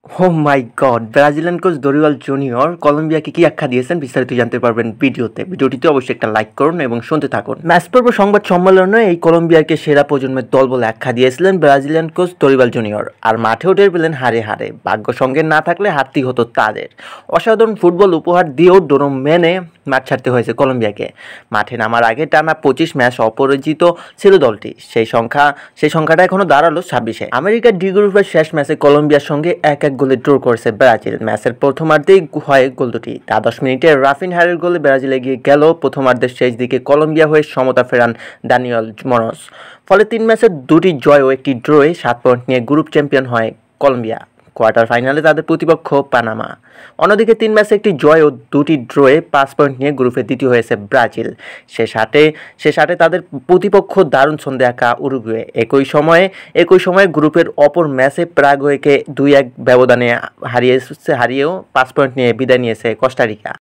ও মাই god! Brazilian coach দরিয়াল junior কলম্বিয়াকে কি আখ্যা দিয়েছেন বিস্তারিত জানতে পারবেন ভিডিওতে। ভিডিওটিতে অবশ্যই একটা লাইক করুন এবং শুনতে থাকুন। ম্যাচ পর্ব সংবাদ সম্মেলনে এই কলম্বিয়াকে সেরা প্রজন্মের দল বলে আখ্যা দিয়েছিলেন ব্রাজিলিয়ান কোচ দরিয়াল জুনিয়র। আর মাঠেও টের পেলেন হারে হারে। ভাগ্য সঙ্গে না থাকলে হারতেই হতো তাদের। অসাধারণ ফুটবল উপহার দিয়েও ডোরো মেনে মাঠ ছাড়তে হয়েছে কলম্বিয়াকে। মাঠে নামার আগে টানা 25 ম্যাচ অপরাজিত ছিল দলটি। সেই সংখ্যাটা এখনো দাঁড়ালো 26-এ। আমেরিকার ডি গ্রুপের শেষ ম্যাচে কলম্বিয়ার সঙ্গে 1-1 গোলে ড্র করেছে ব্রাজিল। ম্যাচের প্রথমার্ধেই হয় গোল দুটি। তা 10 মিনিটে রাফিনহার গোলে ব্রাজিল এগিয়ে গেল। প্রথমার্ধের শেষ দিকে কলম্বিয়া হয়ে সমতা ফেরান দানিয়েল মরোস। ফলে 3 ম্যাচের 2টি জয় ও 1টি ড্রয়ে 7 পয়েন্ট নিয়ে গ্রুপ চ্যাম্পিয়ন হয় কলম্বিয়া। কোয়ার্টার ফাইনালে তাদের প্রতিপক্ষ পানামা। অন্যদিকে 3 ম্যাচে 1টি জয় ও 2টি ড্রয়ে 5 পয়েন্ট নিয়ে গ্রুপে দ্বিতীয় হয়েছে ব্রাজিল। শেষ আটে তাদের প্রতিপক্ষ দারুণ ছন্দে আঁকা উরুগুয়ে। একই সময়ে গ্রুপের অপর ম্যাচে প্রাগুয়েকে 2-1 ব্যবধানে হারিয়েও 5 পয়েন্ট নিয়ে বিদায় নিয়েছে কোস্টারিকা।